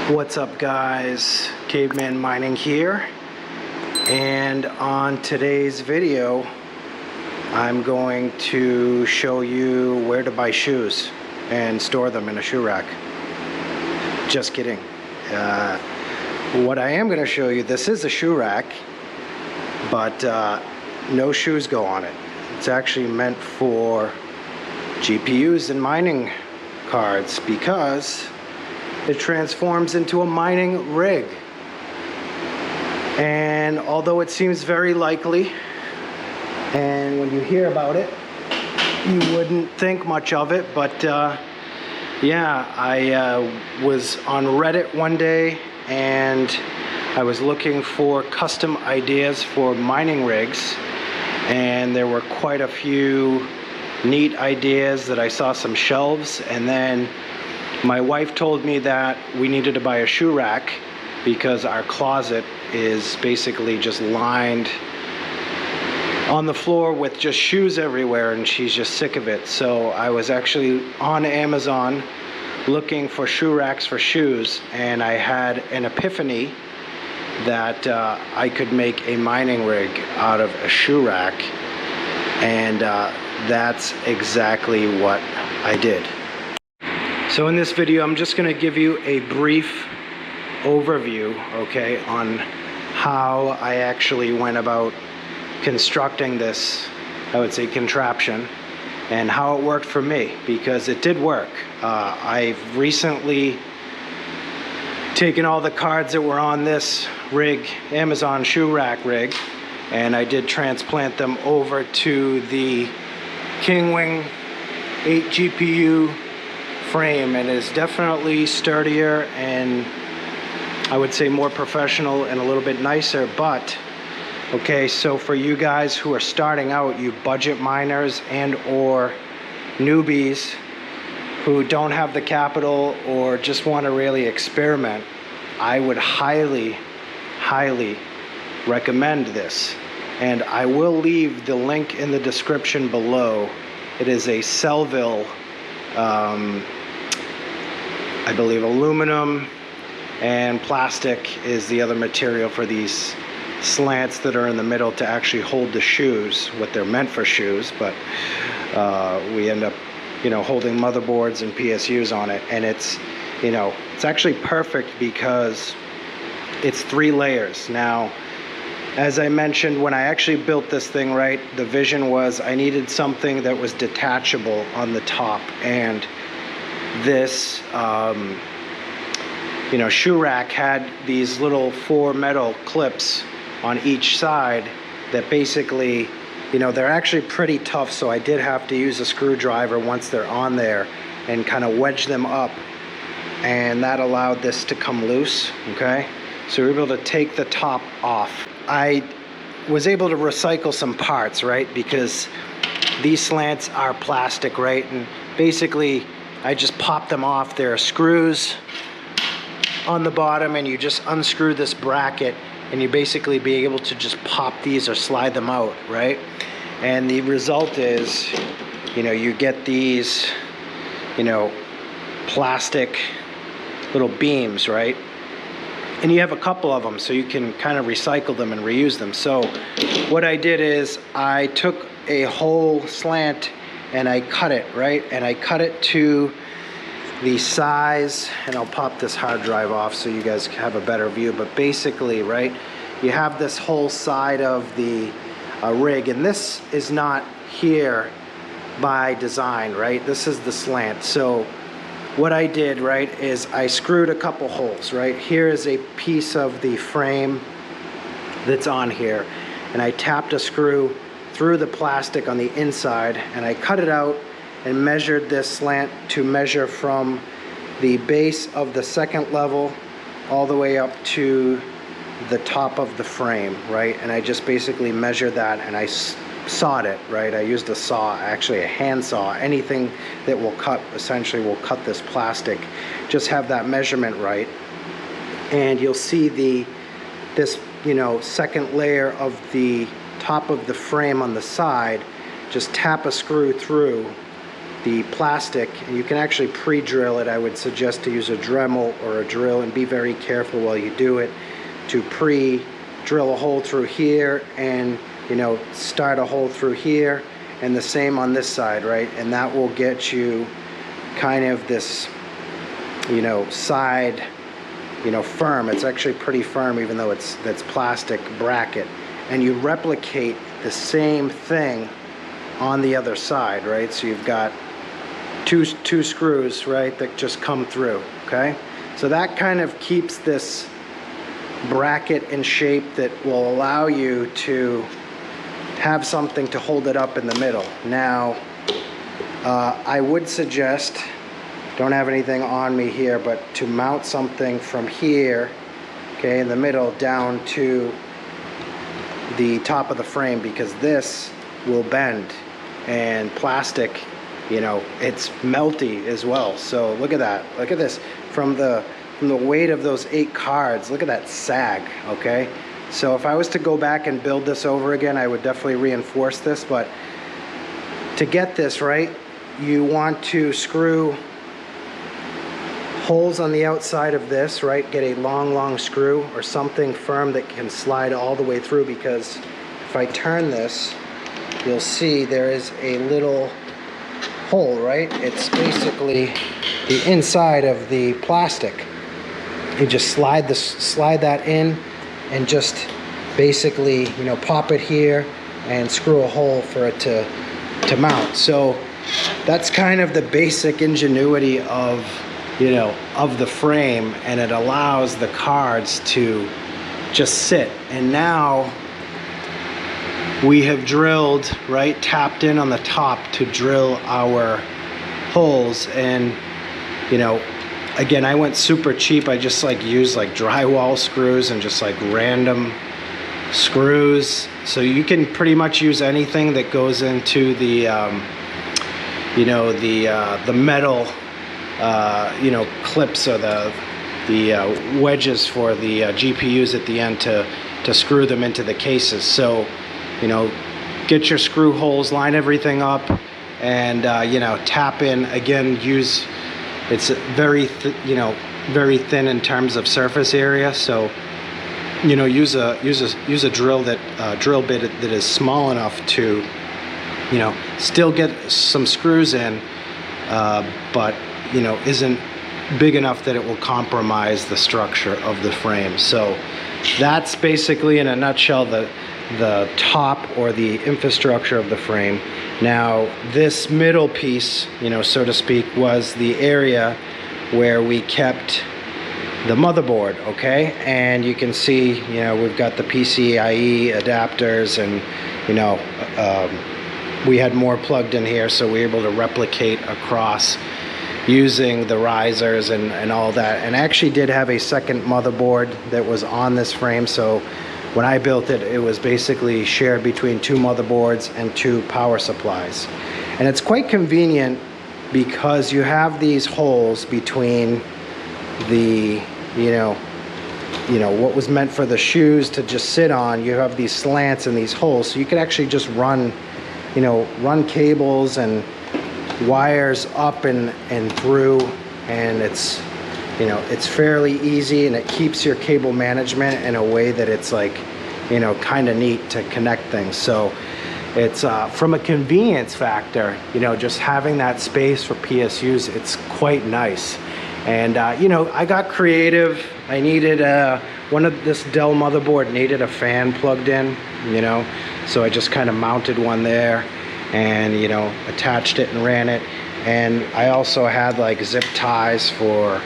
What's up, guys? Caveman Mining here, and on today's video I'm going to show you where to buy shoes and store them in a shoe rack. Just kidding. What I am going to show you, this is a shoe rack, but no shoes go on it. It's actually meant for GPUs and mining cards because it transforms into a mining rig. And although it seems very likely, and when you hear about it, you wouldn't think much of it, but yeah, I was on Reddit one day and I was looking for custom ideas for mining rigs, and there were quite a few neat ideas that I saw some shelves, and then my wife told me that we needed to buy a shoe rack because our closet is basically just lined on the floor with just shoes everywhere, and she's just sick of it. So I was actually on Amazon looking for shoe racks for shoes, and I had an epiphany that I could make a mining rig out of a shoe rack, and that's exactly what I did. So in this video, I'm just going to give you a brief overview, okay, on how I actually went about constructing this, I would say, contraption, and how it worked for me, because it did work. I've recently taken all the cards that were on this rig, Amazon shoe rack rig, and I did transplant them over to the Kingwin 8 GPU frame, and is definitely sturdier and I would say more professional and a little bit nicer. But okay, so for you guys who are starting out, you budget miners and or newbies who don't have the capital or just want to really experiment, I would highly recommend this, and I will leave the link in the description below. It is a Sellville, I believe aluminum and plastic is the other material for these slants that are in the middle to actually hold the shoes, what they're meant for shoes, but we end up, you know, holding motherboards and PSUs on it. And it's, you know, it's actually perfect because it's 3 layers. Now, as I mentioned, when I actually built this thing, right, the vision was I needed something that was detachable on the top, and this you know, shoe rack had these little 4 metal clips on each side that basically, you know, they're actually pretty tough, so I did have to use a screwdriver once they're on there and kind of wedge them up, and that allowed this to come loose. Okay, so we were able to take the top off. I was able to recycle some parts, right, because these slants are plastic, right, and basically I just pop them off. There are screws on the bottom, and you just unscrew this bracket and you basically be able to just pop these or slide them out, right? And the result is, you know, you get these, you know, plastic little beams, right? And you have a couple of them, so you can kind of recycle them and reuse them. So what I did is I took a whole slant and I cut it, right? And I cut it to the size, and I'll pop this hard drive off so you guys have a better view. But basically, right, you have this whole side of the rig, and this is not here by design, right? This is the slant. So what I did, right, is I screwed a couple holes, right? Here is a piece of the frame that's on here, and I tapped a screw through the plastic on the inside, and I cut it out and measured this slant to measure from the base of the second level all the way up to the top of the frame, right? And I just basically measured that, and I sawed it, right? I used a saw, actually a hand saw. Anything that will cut, essentially will cut this plastic. Just have that measurement right, and you'll see this, you know, second layer of the top of the frame on the side. Just tap a screw through, the plastic, and you can actually pre-drill it. I would suggest to use a Dremel or a drill, and be very careful while you do it to pre-drill a hole through here, and start a hole through here, and the same on this side, right? And that will get you kind of this side firm. It's actually pretty firm, even though that's plastic bracket. And you replicate the same thing on the other side, right? So you've got two screws, right, that just come through, okay? So that kind of keeps this bracket in shape that will allow you to have something to hold it up in the middle. Now, I would suggest, don't have anything on me here, but to mount something from here, okay, in the middle down to the top of the frame, because this will bend, and plastic, it's melty as well. So look at that. Look at this. From the weight of those 8 cards, look at that sag, okay? So if I was to go back and build this over again, I would definitely reinforce this, but to get this right, you want to screw holes on the outside of this, right? Get a long screw or something firm that can slide all the way through, because if I turn this, you'll see there is a little hole, right? It's basically the inside of the plastic. You just slide that in, and just basically, pop it here and screw a hole for it to mount. So that's kind of the basic ingenuity of the frame, and it allows the cards to just sit. And now we have drilled, right, tapped in on the top to drill our holes. And again, I went super cheap. I just used drywall screws and just random screws. So you can pretty much use anything that goes into the the metal clips, or the wedges for the GPUs at the end to screw them into the cases. So get your screw holes, line everything up, and tap in. Again, it's very thin in terms of surface area, so use a drill bit that is small enough to still get some screws in, but isn't big enough that it will compromise the structure of the frame. So that's basically, in a nutshell, the top or the infrastructure of the frame. Now, this middle piece, so to speak, was the area where we kept the motherboard, okay? And you can see, we've got the PCIe adapters, and we had more plugged in here, so we were able to replicate across using the risers and all that. And I actually did have a second motherboard that was on this frame, so when I built it, it was basically shared between 2 motherboards and 2 power supplies. And it's quite convenient, because you have these holes between the what was meant for the shoes to just sit on. You have these slants and these holes, so you could actually just run cables and wires up and through, and it's fairly easy, and it keeps your cable management in a way that it's kind of neat to connect things. So it's from a convenience factor, just having that space for PSUs, it's quite nice. And I got creative. I needed this Dell motherboard needed a fan plugged in, so I just kind of mounted one there, and attached it and ran it. And I also had zip ties for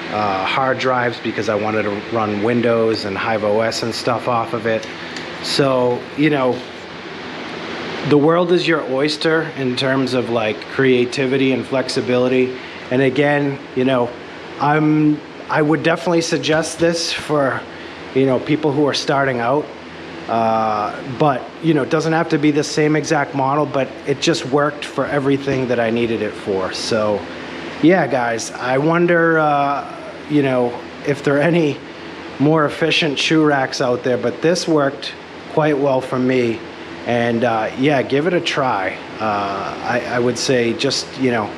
hard drives, because I wanted to run Windows and Hive OS and stuff off of it. So the world is your oyster in terms of creativity and flexibility. And again, I would definitely suggest this for people who are starting out. But it doesn't have to be the same exact model, but it just worked for everything that I needed it for. So yeah, guys, I wonder if there are any more efficient shoe racks out there, but this worked quite well for me. And yeah, give it a try. I would say just, you know,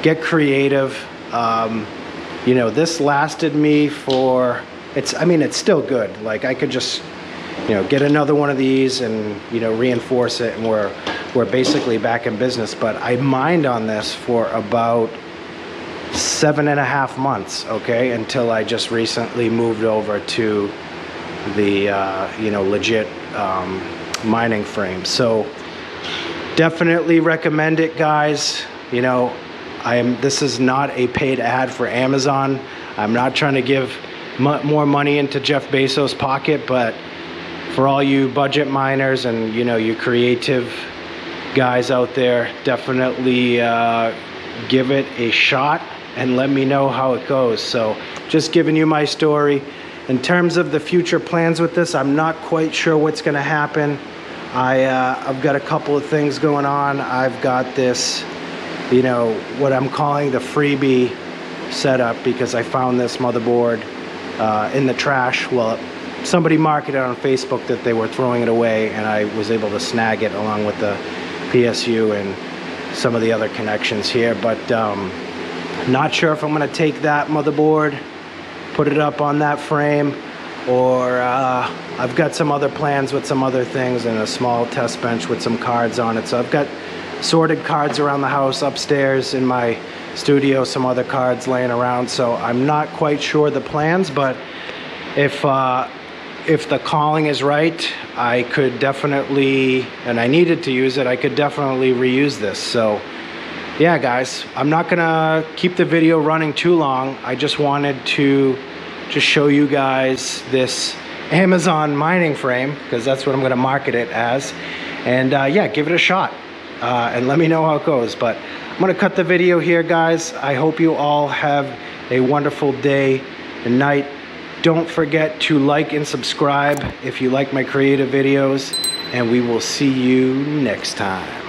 get creative. You know, this lasted me for, I mean, it's still good. Like, I could just, you know, get another one of these and, you know, reinforce it, and we're basically back in business. But I mined on this for about 7.5 months, okay, until I just recently moved over to the, you know, legit mining frame. So definitely recommend it, guys. You know, this is not a paid ad for Amazon. I'm not trying to give more money into Jeff Bezos' pocket, but for all you budget miners and, you know, you creative guys out there, definitely give it a shot and let me know how it goes. So just giving you my story. In terms of the future plans with this, I'm not quite sure what's going to happen. I've got a couple of things going on. I've got this, you know, what I'm calling the freebie setup, because I found this motherboard in the trash. Well, somebody marketed on Facebook that they were throwing it away, and I was able to snag it along with the PSU and some of the other connections here. But not sure if I'm going to take that motherboard, put it up on that frame, or I've got some other plans with some other things and a small test bench with some cards on it. So I've got sorted cards around the house, upstairs in my studio, some other cards laying around. So I'm not quite sure the plans, but if the calling is right, I could definitely, and I needed to use it, I could definitely reuse this. So yeah, guys, I'm not gonna keep the video running too long. I just wanted to just show you guys this Amazon mining frame, because that's what I'm gonna market it as. And yeah, give it a shot and let me know how it goes. But I'm gonna cut the video here, guys. I hope you all have a wonderful day and night. Don't forget to like and subscribe if you like my creative videos, and we will see you next time.